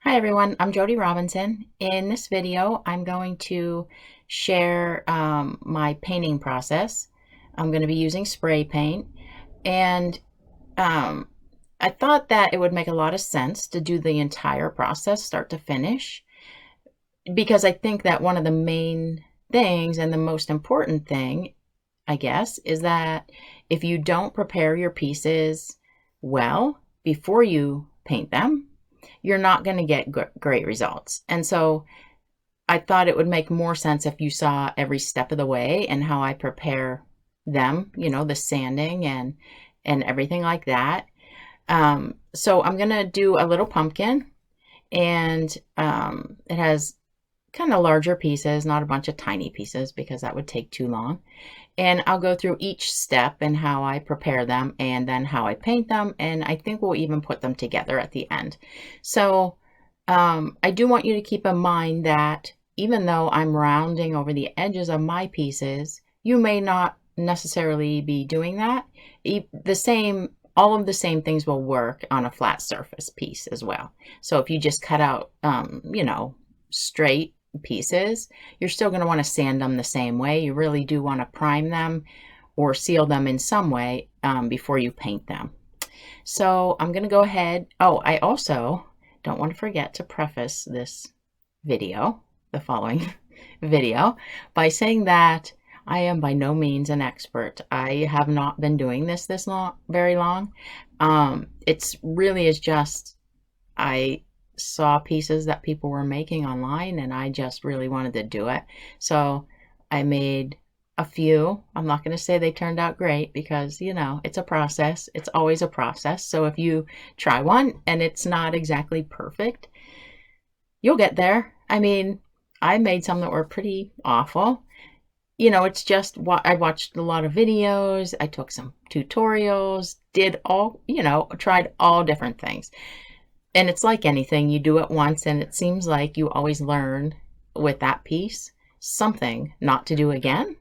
Hi everyone, I'm Jody Robinson. In this video, I'm going to share my painting process. I'm going to be using spray paint, and um, I thought that it would make a lot of sense to do the entire process start to finish, because I think that one of the main things and the most important thing, I guess, is that if you don't prepare your pieces well before you paint them, you're not going to get great results. And so I thought it would make more sense if you saw every step of the way and how I prepare them, the sanding and everything like that. So I'm going to do a little pumpkin, and it has kind of larger pieces, not a bunch of tiny pieces because that would take too long. And I'll go through each step and how I prepare them and then how I paint them. And I think we'll even put them together at the end. So I do want you to keep in mind that even though I'm rounding over the edges of my pieces, you may not necessarily be doing that. All of the same things will work on a flat surface piece as well. So if you just cut out, straight pieces, you're still going to want to sand them the same way. You really do want to prime them or seal them in some way before you paint them. So I'm going to go ahead. Oh, I also don't want to forget to preface this video, the following video, by saying that I am by no means an expert. I have not been doing this very long. It's really is just I saw pieces that people were making online and I just really wanted to do it. So I made a few. I'm not going to say they turned out great because, it's a process. It's always a process. So if you try one and it's not exactly perfect, you'll get there. I mean, I made some that were pretty awful. It's just what I watched a lot of videos. I took some tutorials, tried all different things. And it's like anything, you do it once and it seems like you always learn with that piece something not to do again.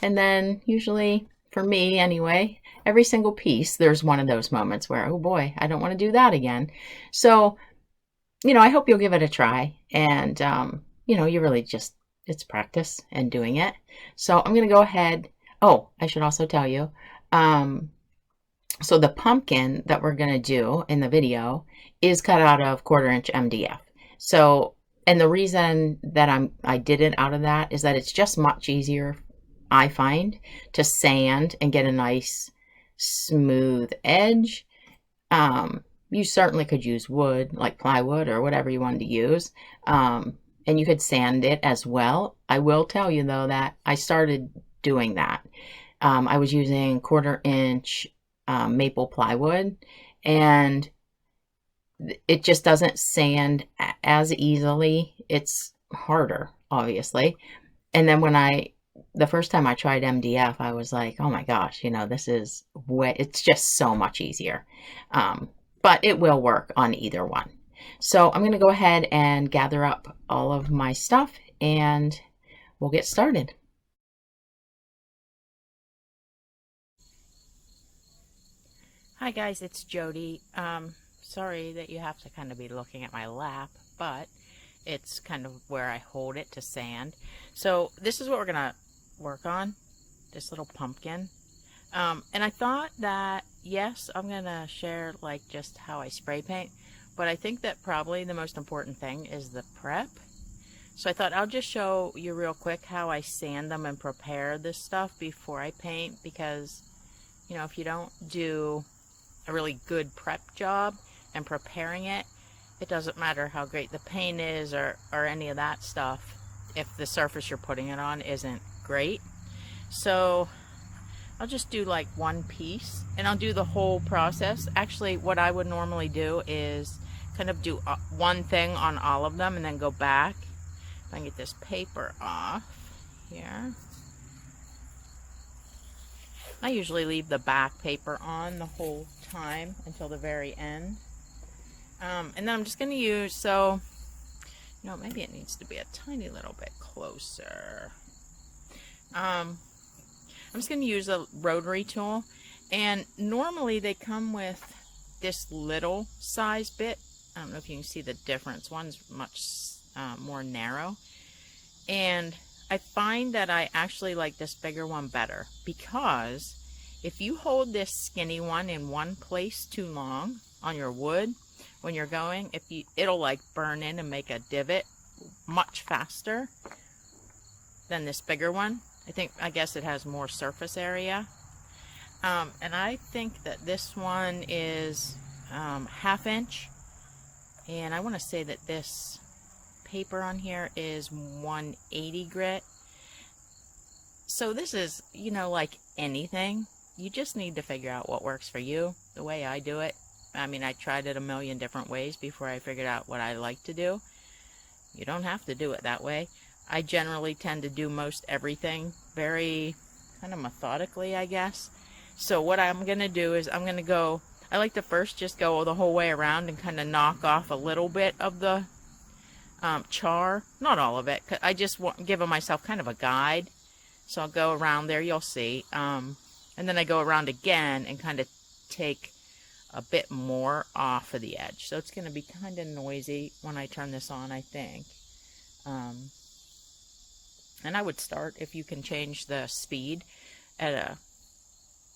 And then usually, for me anyway, every single piece, there's one of those moments where, oh boy, I don't want to do that again. So, I hope you'll give it a try. And, you really just, it's practice and doing it. So I'm going to go ahead. Oh, I should also tell you, so the pumpkin that we're going to do in the video is cut out of 1/4" MDF. So, and the reason that I did it out of that is that it's just much easier, I find, to sand and get a nice smooth edge. You certainly could use wood, like plywood or whatever you wanted to use. And you could sand it as well. I will tell you though that I started doing that. I was using 1/4" maple plywood, and it just doesn't sand as easily. It's harder, obviously. And then the first time I tried MDF, I was like, oh my gosh, this is it's just so much easier. But it will work on either one. So I'm going to go ahead and gather up all of my stuff and we'll get started. Hi guys, it's Jody. Sorry that you have to kind of be looking at my lap, but it's kind of where I hold it to sand. So this is what we're gonna work on, this little pumpkin. And I thought that, yes, I'm gonna share like just how I spray paint, but I think that probably the most important thing is the prep. So I thought I'll just show you real quick how I sand them and prepare this stuff before I paint, because if you don't do a really good prep job and preparing it, it doesn't matter how great the paint is or any of that stuff if the surface you're putting it on isn't great. So I'll just do like one piece and I'll do the whole process. Actually, what I would normally do is kind of do one thing on all of them and then go back. If I can get this paper off here. I usually leave the back paper on the whole time until the very end. And then I'm just going to use, so, maybe it needs to be a tiny little bit closer. I'm just going to use a rotary tool. And normally they come with this little size bit I don't know if you can see the difference. One's much more narrow. And I find that I actually like this bigger one better, because if you hold this skinny one in one place too long on your wood when you're going, it'll like burn in and make a divot much faster than this bigger one. I guess it has more surface area. And I think that this one is 1/2 inch. And I want to say that this paper on here is 180 grit. So this is, you know, like anything, you just need to figure out what works for you. The way I do it, I mean, I tried it a million different ways before I figured out what I like to do. You don't have to do it that way. I generally tend to do most everything very kind of methodically, I guess. So what I'm going to do is I like to first just go the whole way around and kind of knock off a little bit of the char. Not all of it. I just want giving myself kind of a guide. So I'll go around there, you'll see. And then I go around again and kind of take a bit more off of the edge. So it's going to be kind of noisy when I turn this on, I think. And I would start, if you can change the speed, at a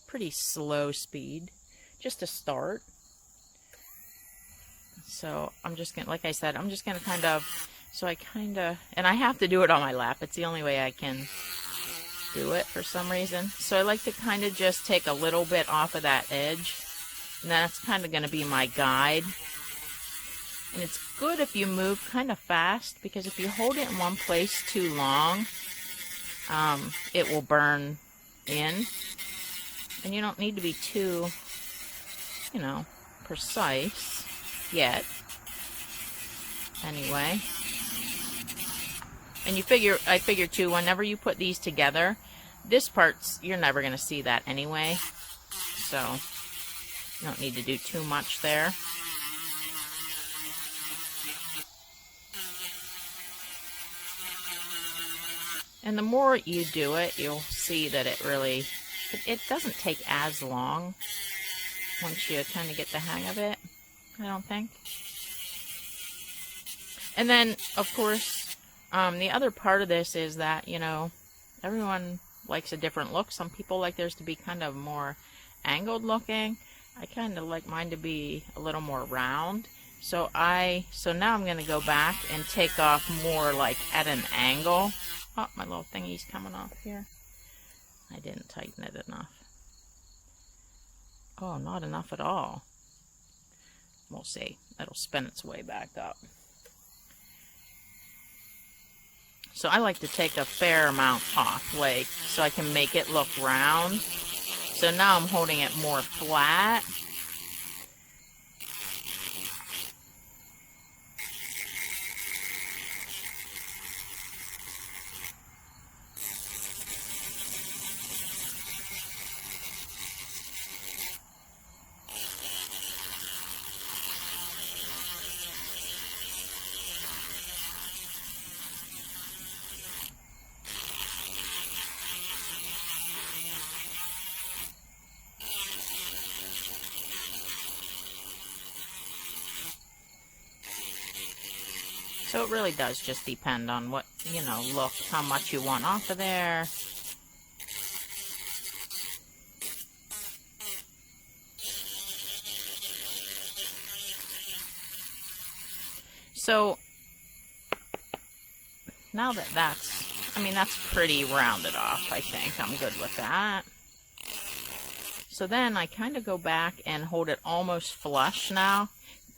pretty slow speed, just to start. So I'm just going to, like I said, I'm just going to kind of, and I have to do it on my lap. It's the only way I can do it for some reason. So I like to kind of just take a little bit off of that edge. And that's kind of going to be my guide. And it's good if you move kind of fast, because if you hold it in one place too long, it will burn in. And you don't need to be too, you know, precise yet. Anyway. And I figure too, whenever you put these together, this part's, you're never going to see that anyway. So, you don't need to do too much there. And the more you do it, you'll see that it doesn't take as long once you kind of get the hang of it, I don't think. And then, of course, the other part of this is that, you know, everyone likes a different look. Some people like theirs to be kind of more angled looking. I kind of like mine to be a little more round. So now I'm going to go back and take off more like at an angle. Oh, my little thingy's coming off here. I didn't tighten it enough. Oh, not enough at all. We'll see. It'll spin its way back up. So I like to take a fair amount off, like, so I can make it look round. So now I'm holding it more flat. So it really does just depend on what, you know, look, how much you want off of there. So now that's pretty rounded off, I think. I'm good with that. So then I kind of go back and hold it almost flush now.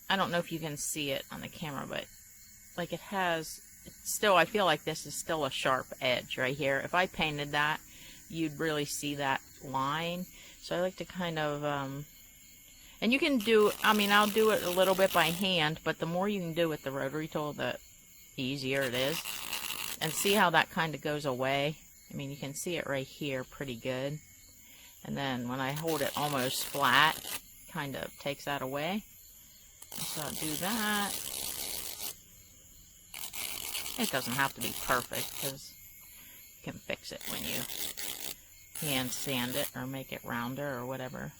I don't know if you can see it on the camera, but like I feel like this is still a sharp edge right here. If I painted that, you'd really see that line. So I like to kind of, and you can do, I'll do it a little bit by hand, but the more you can do with the rotary tool, the easier it is. And see how that kind of goes away? You can see it right here pretty good. And then when I hold it almost flat, kind of takes that away. So I'll do that. It doesn't have to be perfect, because you can fix it when you hand sand it or make it rounder or whatever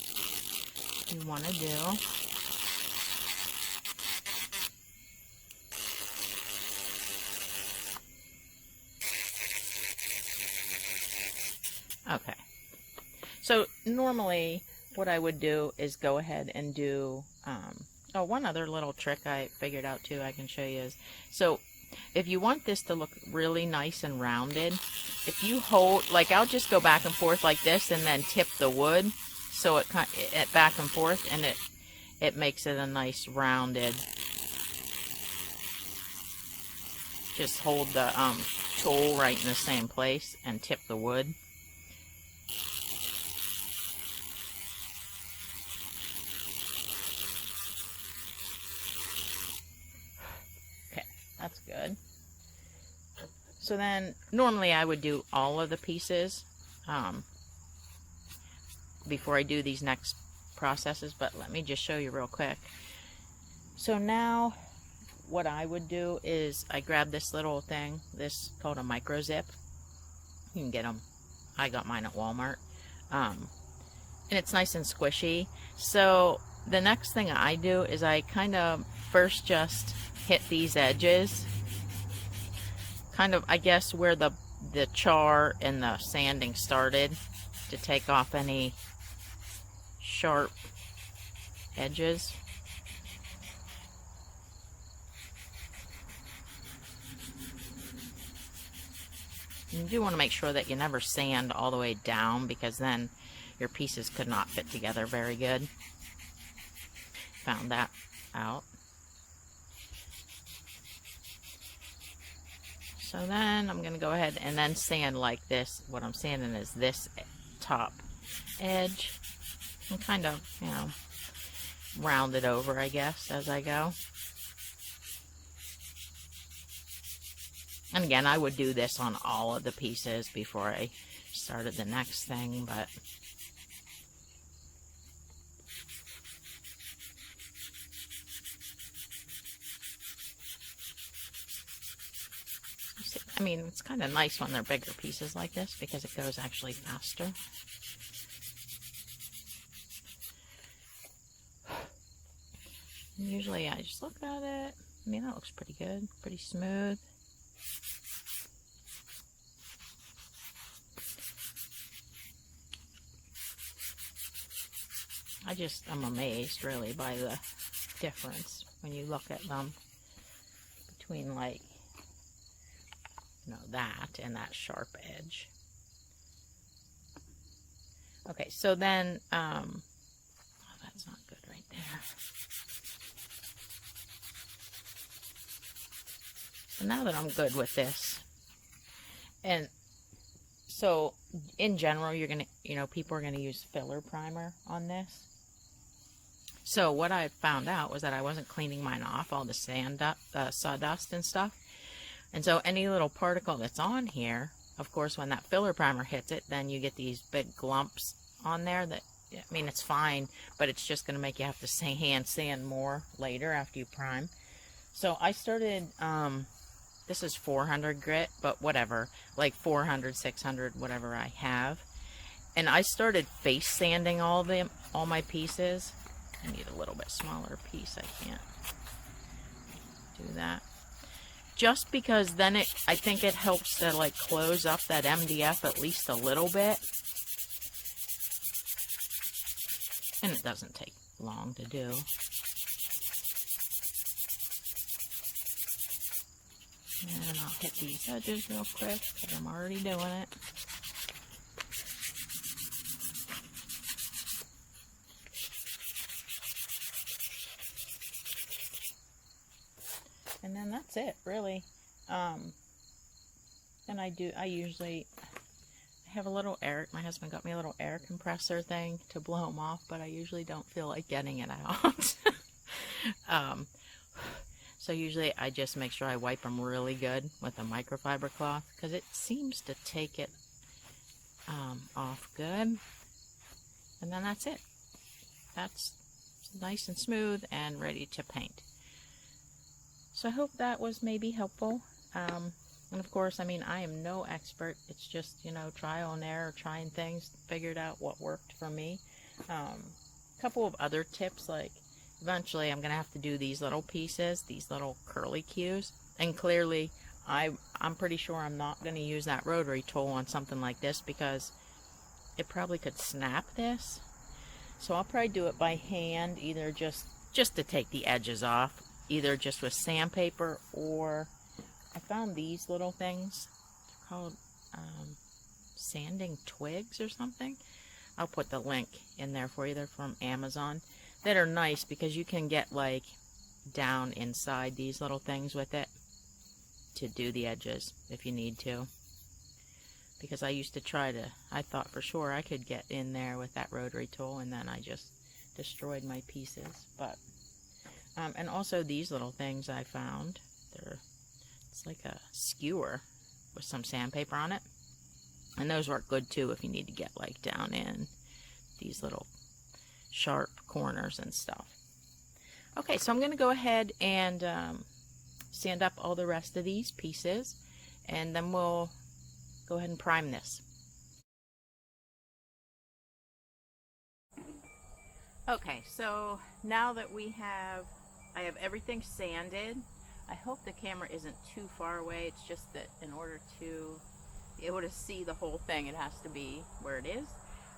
you want to do. So normally what I would do is go ahead and do, oh, one other little trick I figured out too I can show you is, so if you want this to look really nice and rounded, if you hold, like I'll just go back and forth like this and then tip the wood so it back and forth, and it makes it a nice rounded. Just hold the tool right in the same place and tip the wood. Okay, that's good. So then normally I would do all of the pieces before I do these next processes, but let me just show you real quick. So now what I would do is I grab this little thing, this called a micro zip. You can get them, I got mine at Walmart, and it's nice and squishy. So the next thing I do is I kind of first just hit these edges, kind of I guess where the char and the sanding started, to take off any sharp edges. You do want to make sure that you never sand all the way down, because then your pieces could not fit together very good. Found that out. So then I'm going to go ahead and then sand like this. What I'm sanding is this top edge, and kind of, you know, round it over, I guess, as I go. And again, I would do this on all of the pieces before I started the next thing, but I mean, it's kind of nice when they're bigger pieces like this because it goes actually faster. Usually I just look at it. I mean, that looks pretty good, pretty smooth. I'm amazed really by the difference when you look at them between, like, you know, that and that sharp edge. Okay, so then, oh, that's not good right there. So now that I'm good with this, and so in general, you're gonna, you know, people are gonna use filler primer on this. So what I found out was that I wasn't cleaning mine off, all the sawdust and stuff. And so any little particle that's on here, of course, when that filler primer hits it, then you get these big glumps on there that, I mean, it's fine, but it's just going to make you have to hand sand more later after you prime. So I started, this is 400 grit, but whatever, like 400, 600, whatever I have. And I started face sanding all my pieces. I need a little bit smaller piece. I can't do that. Just because then I think it helps to like close up that MDF at least a little bit. And it doesn't take long to do. And I'll hit these edges real quick because I'm already doing it. And then that's it, really. And I usually have a little air, my husband got me a little air compressor thing to blow them off, but I usually don't feel like getting it out. So usually I just make sure I wipe them really good with a microfiber cloth, because it seems to take it off good. And then that's it. That's nice and smooth and ready to paint. So I hope that was maybe helpful. And of course, I mean, I am no expert. It's just, you know, trial and error, trying things, figured out what worked for me. A couple of other tips, like eventually I'm going to have to do these little pieces, these little curly cues. And clearly, I'm pretty sure I'm not going to use that rotary tool on something like this, because it probably could snap this. So I'll probably do it by hand, either just to take the edges off, either just with sandpaper, or I found these little things. They're called sanding twigs or something. I'll put the link in there for you. They're from Amazon. That are nice because you can get like down inside these little things with it to do the edges if you need to. Because I used to I thought for sure I could get in there with that rotary tool, and then I just destroyed my pieces. But and also these little things I found, it's like a skewer with some sandpaper on it, and those work good too if you need to get like down in these little sharp corners and stuff. Okay, so I'm going to go ahead and sand up all the rest of these pieces, and then we'll go ahead and prime this. Okay, so now that I have everything sanded. I hope the camera isn't too far away. It's just that in order to be able to see the whole thing, it has to be where it is.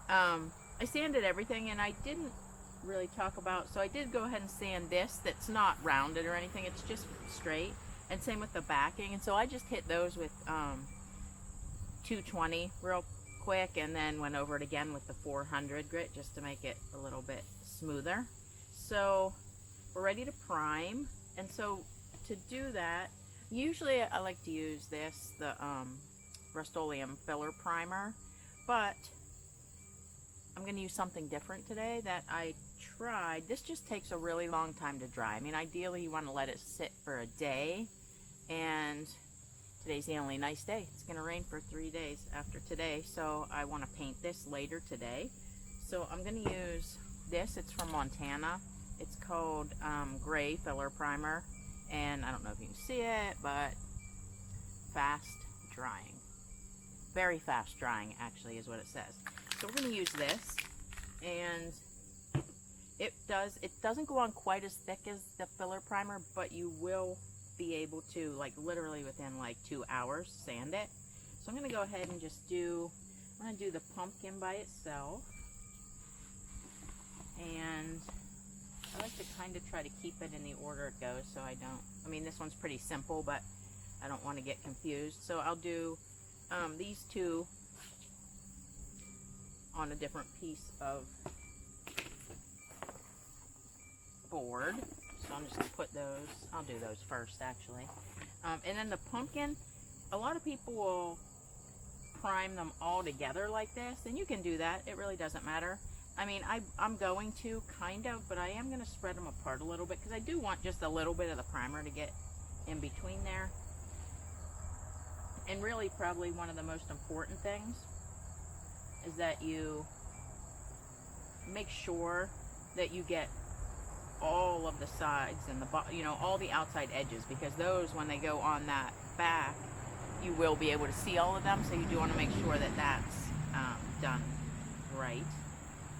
I sanded everything, and I didn't really talk about, so I did go ahead and sand this. That's not rounded or anything, it's just straight, and same with the backing. And so I just hit those with 220 real quick, and then went over it again with the 400 grit just to make it a little bit smoother. So we're ready to prime. And so to do that, usually I like to use this, the Rust-Oleum filler primer, but I'm going to use something different today that I tried. This just takes a really long time to dry. I mean, ideally you want to let it sit for a day, and today's the only nice day. It's going to rain for 3 days after today, so I want to paint this later today. So I'm going to use this. It's from Montana. It's called Gray Filler Primer, and I don't know if you can see it, but fast drying. Very fast drying, actually, is what it says. So we're going to use this, and it doesn't go on quite as thick as the filler primer, but you will be able to, like, literally within like 2 hours, sand it. So I'm going to go ahead and just I'm going to do the pumpkin by itself, and I like to kind of try to keep it in the order it goes, so I mean, this one's pretty simple, but I don't want to get confused. So I'll do these two on a different piece of board. So I'm just going to put those, I'll do those first actually. And then the pumpkin, a lot of people will prime them all together like this, and you can do that. It really doesn't matter. I mean, I'm going to, kind of, but I am going to spread them apart a little bit because I do want just a little bit of the primer to get in between there. And really, probably one of the most important things is that you make sure that you get all of the sides and all the outside edges, because those, when they go on that back, you will be able to see all of them. So you do want to make sure that that's done right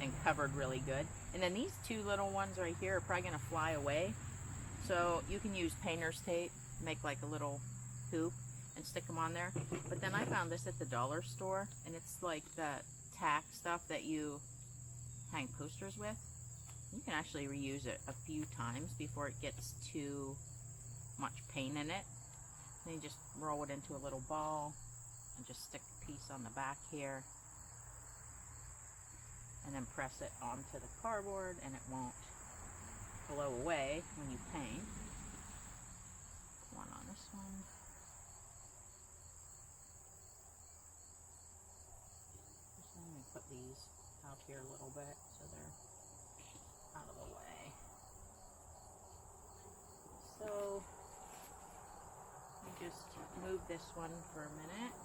and covered really good. And then these two little ones right here are probably going to fly away, so you can use painter's tape, make like a little hoop and stick them on there. But then I found this at the dollar store, and it's like the tack stuff that you hang posters with. You can actually reuse it a few times before it gets too much paint in it. Then you just roll it into a little ball and just stick a piece on the back here, and then press it onto the cardboard, and it won't blow away when you paint. One on this one. Just let me put these out here a little bit so they're out of the way. So I just move this one for a minute.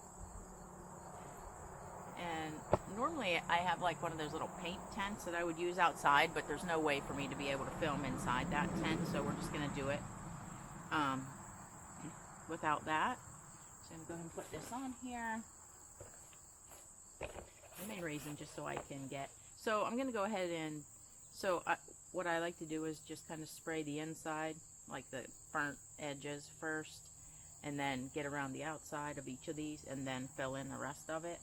And normally I have like one of those little paint tents that I would use outside, but there's no way for me to be able to film inside that tent, so we're just going to do it without that. So I'm going to go ahead and put this on here. The main reason, just so I can get, so I'm going to go ahead and, what I like to do is just kind of spray the inside, like the burnt edges first, and then get around the outside of each of these, and then fill in the rest of it.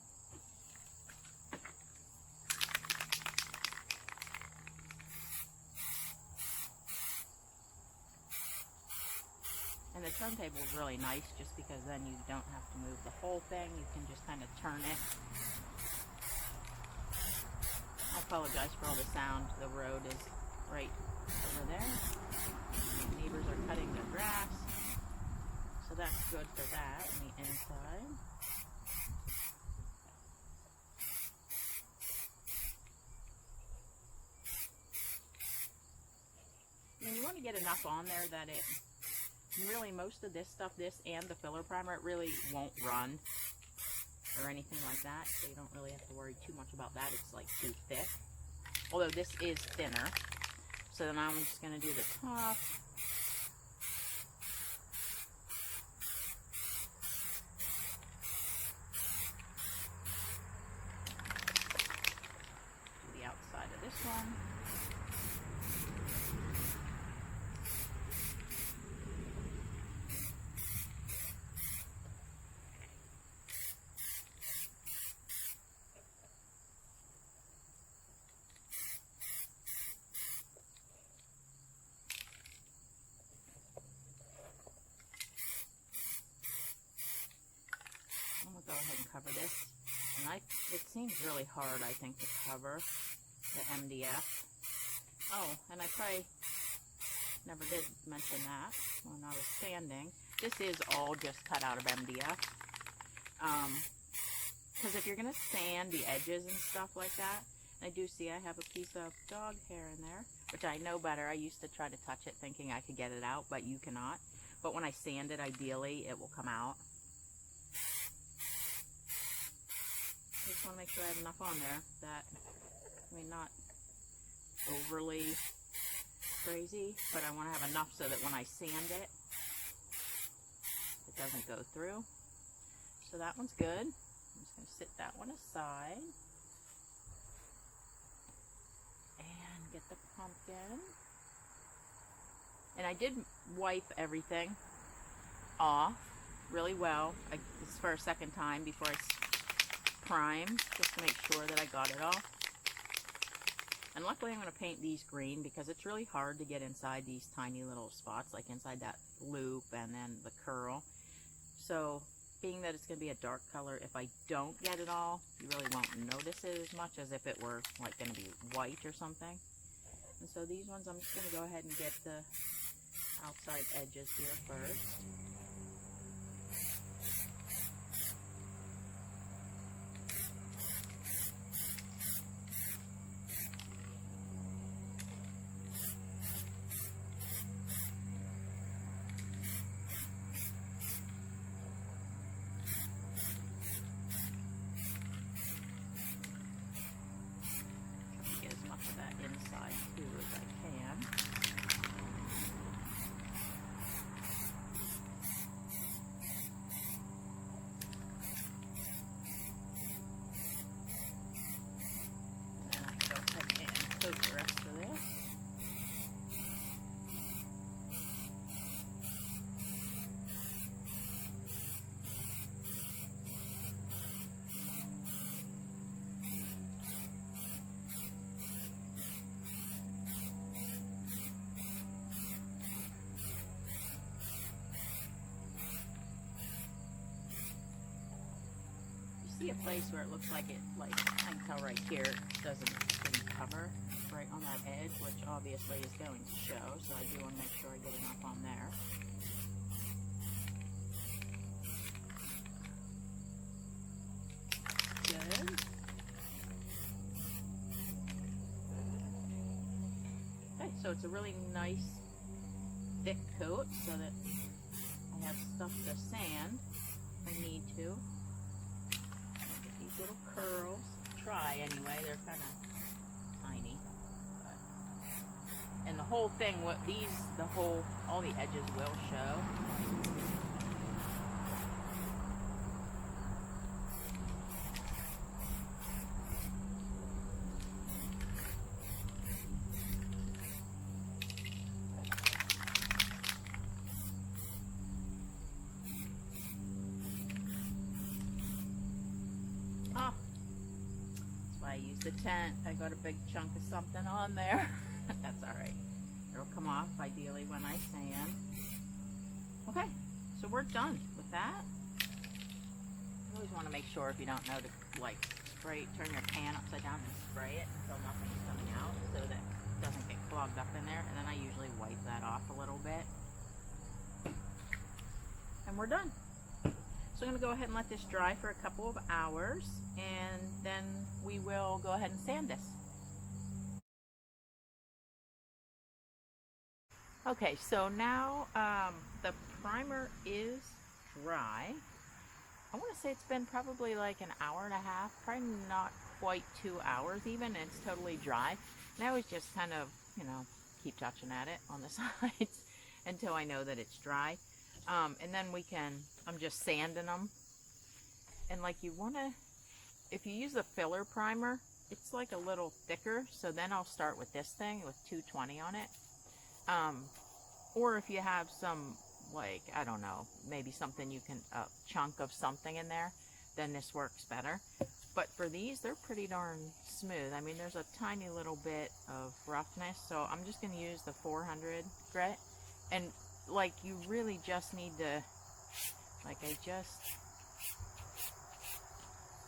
And the turntable is really nice just because then you don't have to move the whole thing. You can just kind of turn it. I apologize for all the sound. The road is right over there. The neighbors are cutting their grass. So that's good for that on the inside. And you want to get enough on there that it really, most of this stuff, this and the filler primer, it really won't run or anything like that. So you don't really have to worry too much about that. It's like too thick. Although this is thinner. So now I'm just going to do the top. Do the outside of this one. I'm going to go ahead and cover this. And it seems really hard, I think, to cover the MDF. Oh, and I probably never did mention that when I was sanding. This is all just cut out of MDF. Because if you're going to sand the edges and stuff like that, I do see I have a piece of dog hair in there, which I know better. I used to try to touch it thinking I could get it out, but you cannot. But when I sand it, ideally, it will come out. I just want to make sure I have enough on there that, I mean, not overly crazy, but I want to have enough so that when I sand it, it doesn't go through. So that one's good. I'm just going to sit that one aside. And get the pumpkin. And I did wipe everything off really well. This is for a second time before I prime, just to make sure that I got it off. And luckily I'm going to paint these green because it's really hard to get inside these tiny little spots, like inside that loop and then the curl. So being that it's going to be a dark color, if I don't get it all, you really won't notice it as much as if it were like going to be white or something. And so these ones, I'm just going to go ahead and get the outside edges here first. That inside too as I can. And I go ahead and coat the rest of this. See a place where it looks like it, like I can tell right here, it didn't cover right on that edge, which obviously is going to show, so I do want to make sure I get enough on there. Good. Okay, so it's a really nice thick coat so that I have stuff to sand if I need to. Little curls. Try anyway, they're kind of tiny. But. And the whole thing, all the edges will show. I use the tent. I got a big chunk of something on there. That's alright. It'll come off ideally when I sand. Okay, we're done with that. You always want to make sure, if you don't know, to like spray, turn your pan upside down and spray it until nothing's coming out so that it doesn't get clogged up in there. And then I usually wipe that off a little bit. And we're done. So I'm going to go ahead and let this dry for a couple of hours, and then we will go ahead and sand this. Okay, so now the primer is dry. I want to say it's been probably like an hour and a half, probably not quite 2 hours even, and it's totally dry. And I always just kind of, you know, keep touching at it on the sides until I know that it's dry. And then I'm just sanding them. And like you want to, if you use the filler primer, it's like a little thicker. So then I'll start with this thing with 220 on it. Or if you have some, like, I don't know, maybe something a chunk of something in there, then this works better. But for these, they're pretty darn smooth. I mean, there's a tiny little bit of roughness, so I'm just going to use the 400 grit. And, like, you really just need to, like,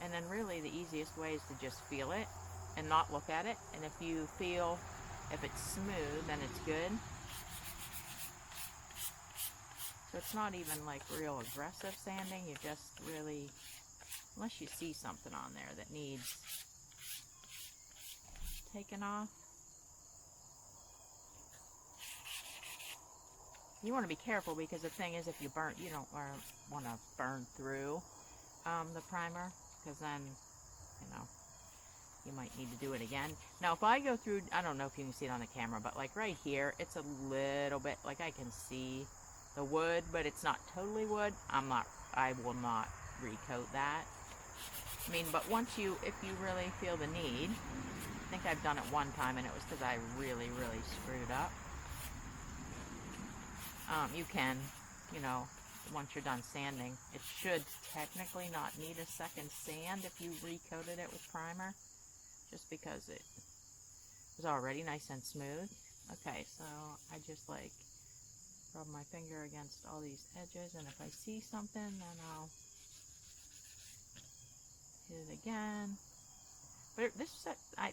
and then really the easiest way is to just feel it and not look at it. And if you feel, if it's smooth, then it's good. So it's not even like real aggressive sanding. You just really, unless you see something on there that needs taken off. You want to be careful, because the thing is, if you burn, you don't want to burn through the primer, because then, you know, you might need to do it again. Now, if I go through, I don't know if you can see it on the camera, but like right here, it's a little bit, like I can see the wood, but it's not totally wood. I will not recoat that. I mean, but if you really feel the need, I think I've done it one time, and it was because I really, really screwed up. You can, you know, once you're done sanding, it should technically not need a second sand if you recoated it with primer, just because it was already nice and smooth. Okay, so I just like rub my finger against all these edges, and if I see something, then I'll hit it again. But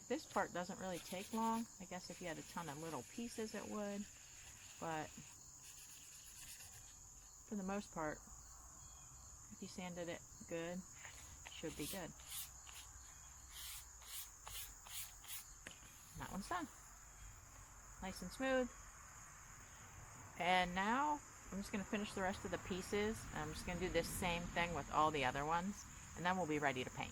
this part doesn't really take long. I guess if you had a ton of little pieces, it would. But for the most part, if you sanded it good, it should be good. And that one's done. Nice and smooth. And now I'm just going to finish the rest of the pieces. I'm just going to do this same thing with all the other ones, and then we'll be ready to paint.